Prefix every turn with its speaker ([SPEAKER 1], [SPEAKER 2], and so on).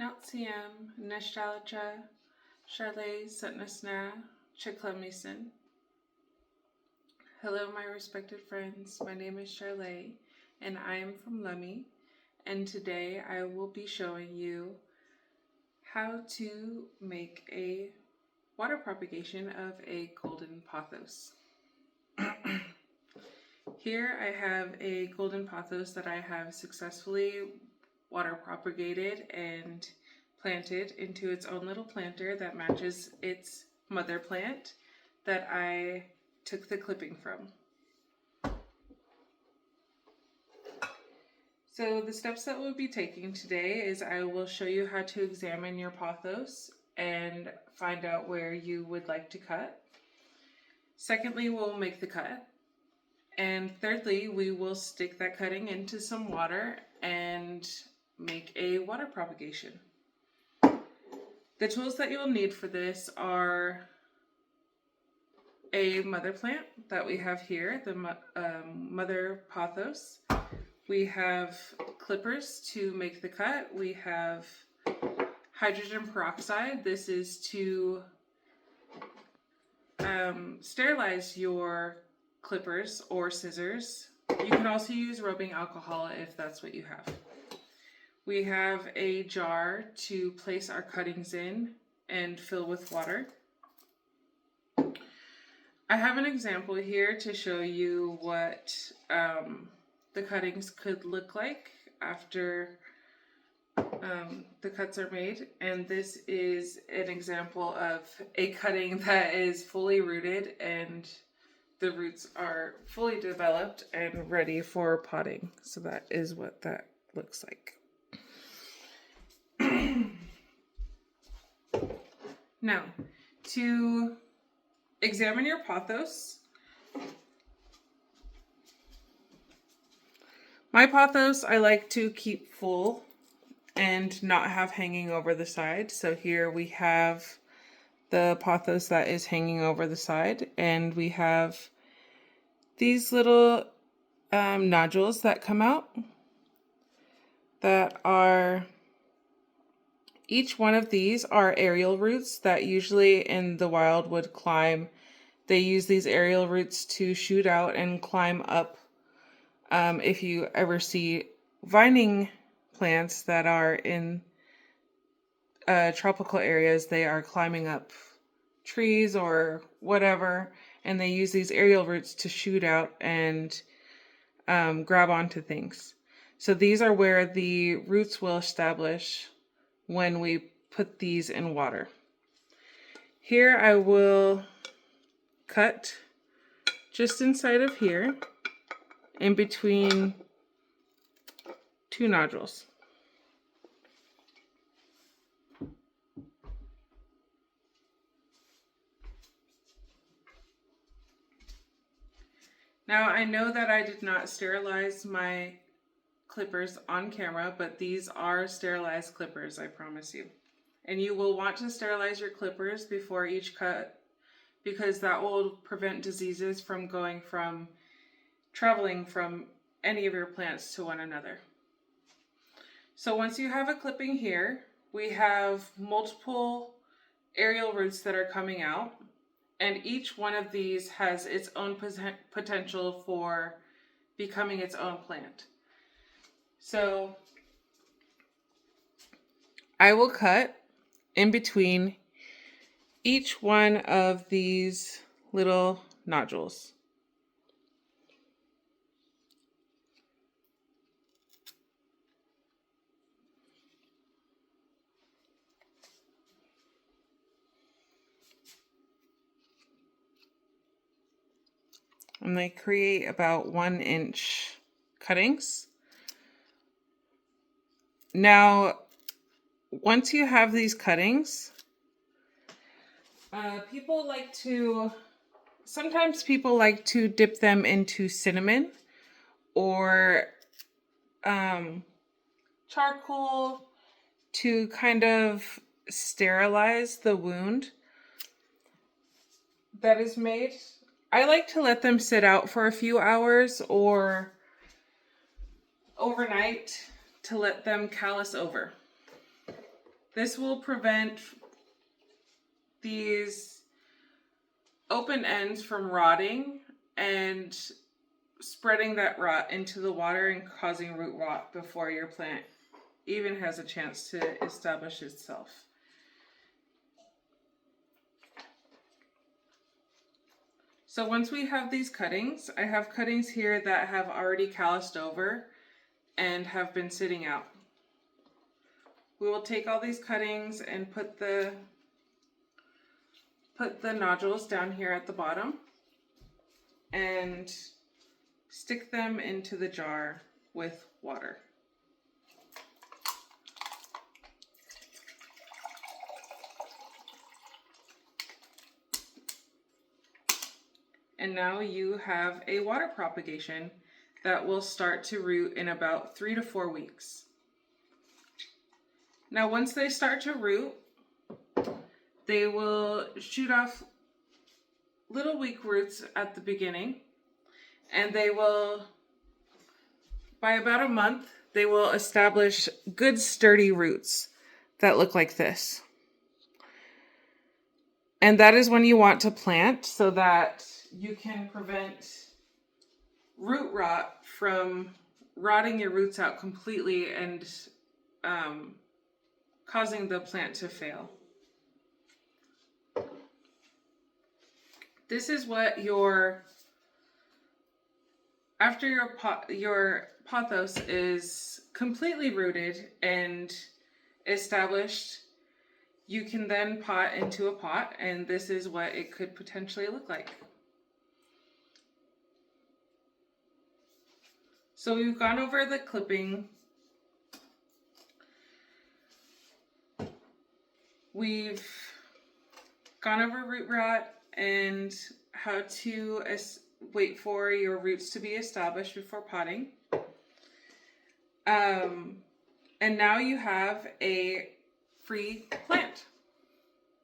[SPEAKER 1] Nautiem, Nestalcha, Charley, Sutnasna, Chiklemison. Hello, my respected friends. My name is Charley, and I am from Lummi. And today I will be showing you how to make a water propagation of a golden pothos. Here I have a golden pothos that I have successfully water propagated and planted into its own little planter that matches its mother plant that I took the clipping from. So the steps that we'll be taking today is I will show you how to examine your pothos and find out where you would like to cut. Secondly, we'll make the cut. And thirdly, we will stick that cutting into some water and make a water propagation. The tools that you'll need for this are a mother plant that we have here, the mother pothos. We have clippers to make the cut. We have hydrogen peroxide. This is to sterilize your clippers or scissors. You can also use rubbing alcohol if that's what you have. We have a jar to place our cuttings in and fill with water. I have an example here to show you what the cuttings could look like after the cuts are made, and this is an example of a cutting that is fully rooted and the roots are fully developed and ready for potting. So that is what that looks like. Now, to examine your pothos, my pothos I like to keep full and not have hanging over the side. So here we have the pothos that is hanging over the side, and we have these little nodules that come out that are, each one of these are aerial roots that usually in the wild would climb. They use these aerial roots to shoot out and climb up. If you ever see vining plants that are in tropical areas, they are climbing up trees or whatever, and they use these aerial roots to shoot out and grab onto things. So these are where the roots will establish when we put these in water. Here I will cut just inside of here, in between two nodules. Now I know that I did not sterilize my clippers on camera, but these are sterilized clippers, I promise you. And you will want to sterilize your clippers before each cut, because that will prevent diseases from traveling from any of your plants to one another. So once you have a clipping here, we have multiple aerial roots that are coming out, and each one of these has its own potential for becoming its own plant. So I will cut in between each one of these little nodules. And they create about 1 inch cuttings. Now, once you have these cuttings, sometimes people like to dip them into cinnamon or charcoal to kind of sterilize the wound that is made. I like to let them sit out for a few hours or overnight to let them callus over. This will prevent these open ends from rotting and spreading that rot into the water and causing root rot before your plant even has a chance to establish itself. So once we have these cuttings, I have cuttings here that have already calloused over and have been sitting out. We will take all these cuttings and put the nodules down here at the bottom and stick them into the jar with water. And now you have a water propagation that will start to root in about 3 to 4 weeks. Now once they start to root, they will shoot off little weak roots at the beginning, and they will, by about a month, they will establish good sturdy roots that look like this. And that is when you want to plant, so that you can prevent root rot from rotting your roots out completely and causing the plant to fail. This is what after your pothos is completely rooted and established, you can then pot into a pot, and this is what it could potentially look like. So we've gone over the clipping. We've gone over root rot and how to wait for your roots to be established before potting. And now you have a free plant.